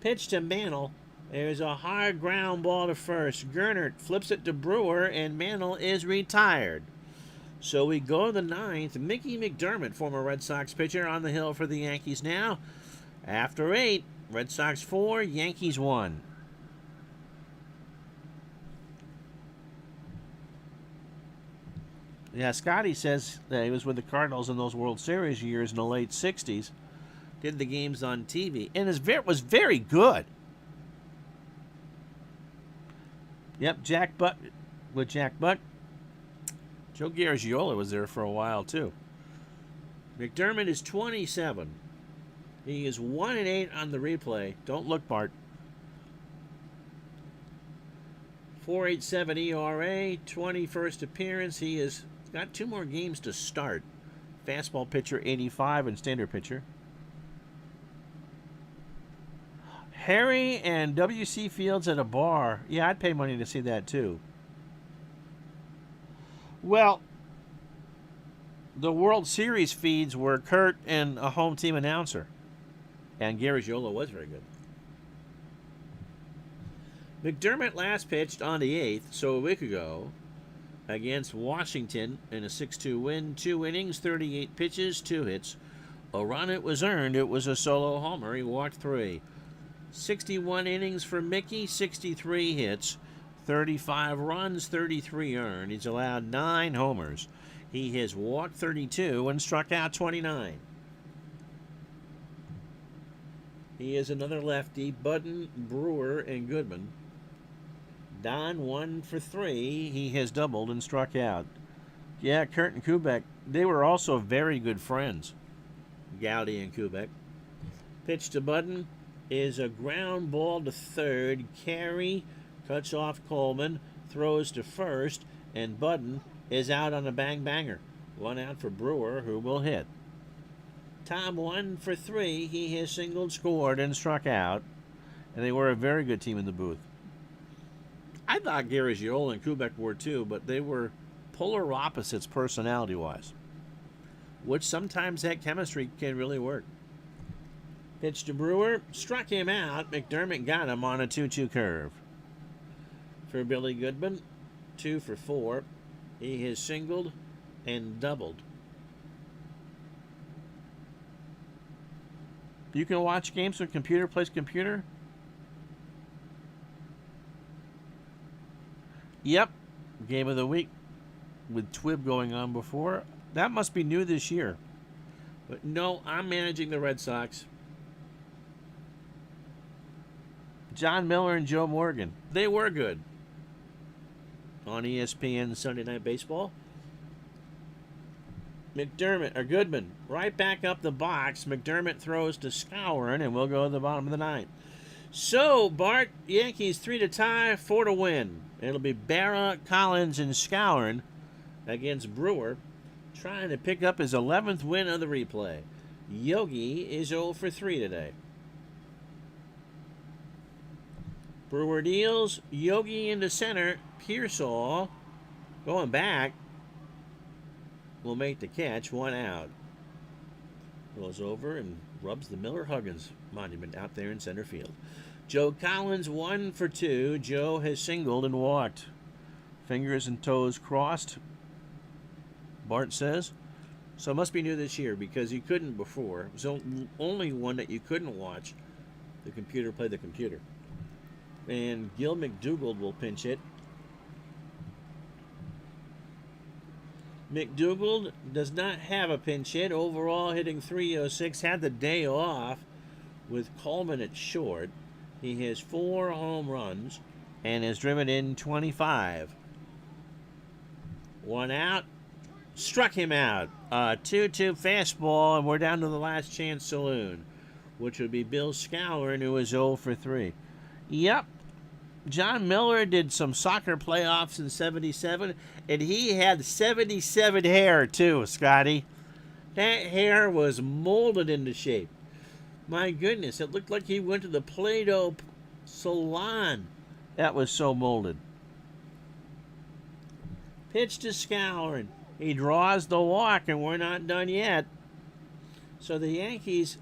Pitch to Mantle. There's a hard ground ball to first. Gernert flips it to Brewer, and Mantle is retired. So we go to the 9th. Mickey McDermott, former Red Sox pitcher, on the hill for the Yankees now. After 8, Red Sox 4, Yankees 1. Yeah, Scotty says that he was with the Cardinals in those World Series years in the late 60s. Did the games on TV. And was very good. Yep, Jack Buck. With Jack Buck. Joe Garagiola was there for a while, too. McDermott is 27. He is 1-8 on the replay. Don't look, Bart. 4.87 ERA, 21st appearance. He has got 2 more games to start. Fastball pitcher 85 and standard pitcher. Harry and W.C. Fields at a bar. Yeah, I'd pay money to see that too. Well, the World Series feeds were Kurt and a home team announcer. And Garagiola was very good. McDermott last pitched on the 8th, so a week ago, against Washington in a 6-2 win. 2 innings, 38 pitches, 2 hits. A run it was earned. It was a solo homer. He walked 3. 61 innings for Mickey, 63 hits, 35 runs, 33 earned. He's allowed 9 homers. He has walked 32 and struck out 29. He is another lefty. Budden, Brewer, and Goodman. Don 1 for 3. He has doubled and struck out. Yeah, Kurt and Kubek, they were also very good friends. Gowdy and Kubek. Pitch to Budden is a ground ball to third. Carey cuts off Coleman, throws to first, and Budden is out on a bang-banger. 1 out for Brewer, who will hit. Tom 1 for 3. He has singled, scored, and struck out. And they were a very good team in the booth. I thought Garagiola and Kubek were too, but they were polar opposites personality-wise, which sometimes that chemistry can really work. Pitch to Brewer, struck him out. McDermott got him on a 2-2 curve. For Billy Goodman, 2 for 4. He has singled and doubled. You can watch games when computer plays computer? Yep. Game of the week with Twib going on before. That must be new this year. But no, I'm managing the Red Sox. John Miller and Joe Morgan. They were good. On ESPN Sunday Night Baseball. Goodman, right back up the box. McDermott throws to Skowron, and we'll go to the bottom of the 9th. So, Bart, Yankees 3 to tie, 4 to win. It'll be Berra, Collins, and Skowron against Brewer, trying to pick up his 11th win of the replay. Yogi is 0 for 3 today. Brewer deals. Yogi into center. Pearsall going back will make the catch. 1 out. Goes over and rubs the Miller-Huggins monument out there in center field. Joe Collins 1 for 2. Joe has singled and walked. Fingers and toes crossed, Bart says. So it must be new this year because you couldn't before. It was only one that you couldn't watch. The computer play the computer. And Gil McDougald will pinch hit. McDougald does not have a pinch hit. Overall hitting .306. Had the day off with Coleman at short. He has 4 home runs and has driven in 25. 1 out. Struck him out. 2-2 fastball, and we're down to the last chance saloon, which would be Bill Skowron, who is 0 for 3. Yep. John Miller did some soccer playoffs in 77, and he had 77 hair, too, Scotty. That hair was molded into shape. My goodness, it looked like he went to the Play-Doh salon. That was so molded. Pitch to Skowron. He draws the walk, and we're not done yet. So the Yankees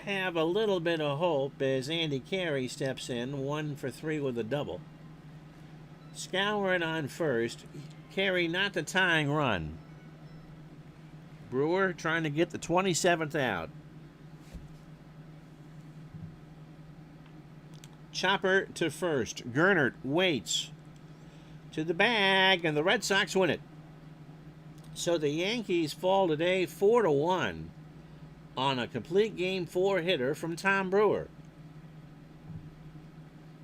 have a little bit of hope as Andy Carey steps in, 1 for 3 with a double. Skowron on first. Carey not the tying run. Brewer trying to get the 27th out. Chopper to first. Gernert waits to the bag, and the Red Sox win it. So the Yankees fall today 4-1 on a complete game 4 hitter from Tom Brewer.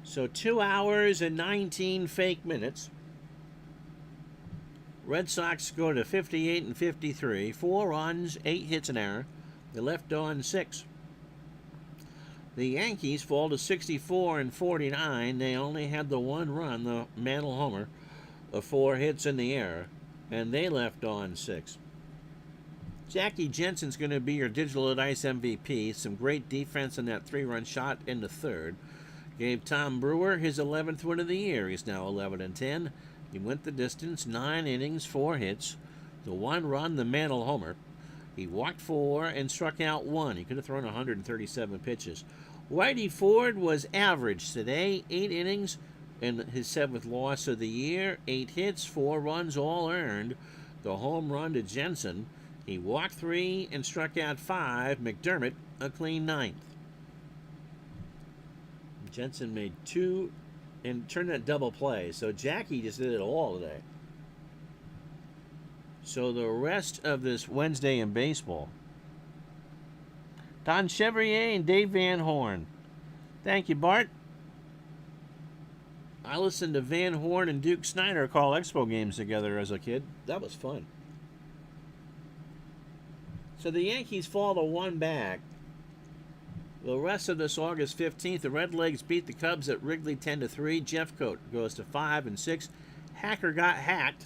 So 2 hours and 19 fake minutes. Red Sox go to 58 and 53. 4 runs, 8 hits, an error. They left on 6. The Yankees fall to 64 and 49. They only had the 1 run, the Mantle homer, the 4 hits in the air, and they left on 6. Jackie Jensen's going to be your Digital Dice MVP. Some great defense in that 3-run shot in the 3rd. Gave Tom Brewer his 11th win of the year. He's now 11 and 10. He went the distance, 9 innings, 4 hits, the 1 run, the Mantle homer. He walked 4 and struck out 1. He could have thrown 137 pitches. Whitey Ford was average today, 8 innings in his 7th loss of the year, 8 hits, 4 runs, all earned. The home run to Jensen. He walked 3 and struck out 5. McDermott, a clean 9th. Jensen made 2 and turned that double play. So Jackie just did it all today. So the rest of this Wednesday in baseball. Don Chevrier and Dave Van Horn. Thank you, Bart. I listened to Van Horn and Duke Snider call Expo games together as a kid. That was fun. So the Yankees fall to 1 back. The rest of this August 15th, the Redlegs beat the Cubs at Wrigley 10-3. Jeffcoat goes to 5 and 6. Hacker got hacked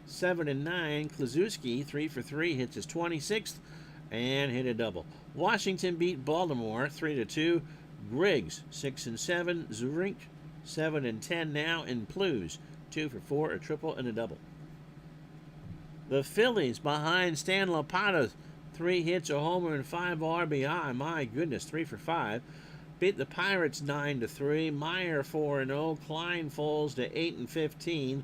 7 and 9. Klaczewski 3 for 3, hits his 26th and hit a double. Washington beat Baltimore 3-2. Griggs 6 and 7. Zurink 7 and 10 now. And Plews 2 for 4, a triple and a double. The Phillies behind Stan Lopata, 3 hits, a homer, and 5 RBI. My goodness, 3 for 5. Beat the Pirates 9-3. Meyer 4-0. Klein falls to 8 and 15.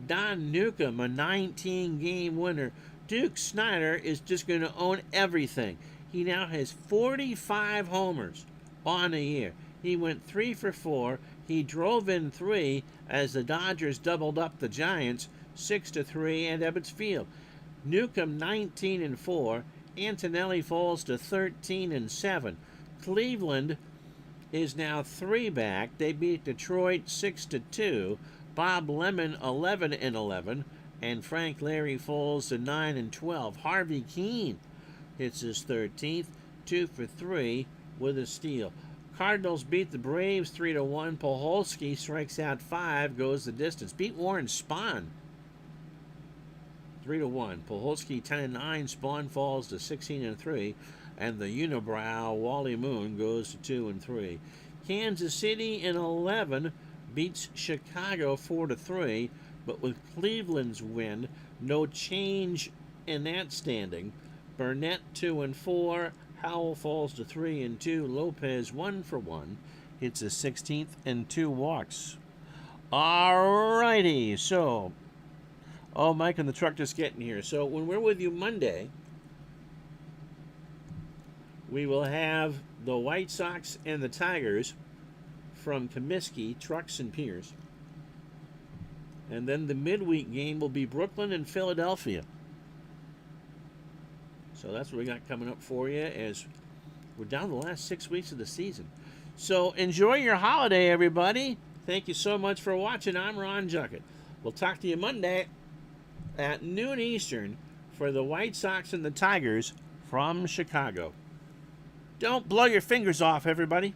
Don Newcomb, a 19-game winner. Duke Snider is just going to own everything. He now has 45 homers on the year. He went 3 for 4. He drove in 3 as the Dodgers doubled up the Giants 6-3 at Ebbets Field. Newcomb 19 and 4. Antonelli falls to 13 and 7. Cleveland is now 3 back. They beat Detroit 6-2. Bob Lemon 11 and 11, and Frank Larry falls to 9 and 12. Harvey Keene hits his 13th, 2 for 3 with a steal. Cardinals beat the Braves 3-1. Puholski strikes out 5, goes the distance. Beat Warren Spahn 3-1. Puholski 10 and 9. Spahn falls to 16 and 3, and the unibrow Wally Moon goes to 2 and 3. Kansas City in 11 beats Chicago 4-3, but with Cleveland's win, no change in that standing. Burnett 2 and 4. Howell falls to 3 and 2. Lopez 1 for 1. Hits his 16th and 2 walks. Alrighty, so Mike and the truck just getting here. So when we're with you Monday, we will have the White Sox and the Tigers from Comiskey, Trucks and Piers. And then the midweek game will be Brooklyn and Philadelphia. So that's what we got coming up for you as we're down the last 6 weeks of the season. So enjoy your holiday, everybody. Thank you so much for watching. I'm Ron Juckett. We'll talk to you Monday at noon Eastern for the White Sox and the Tigers from Chicago. Don't blow your fingers off, everybody.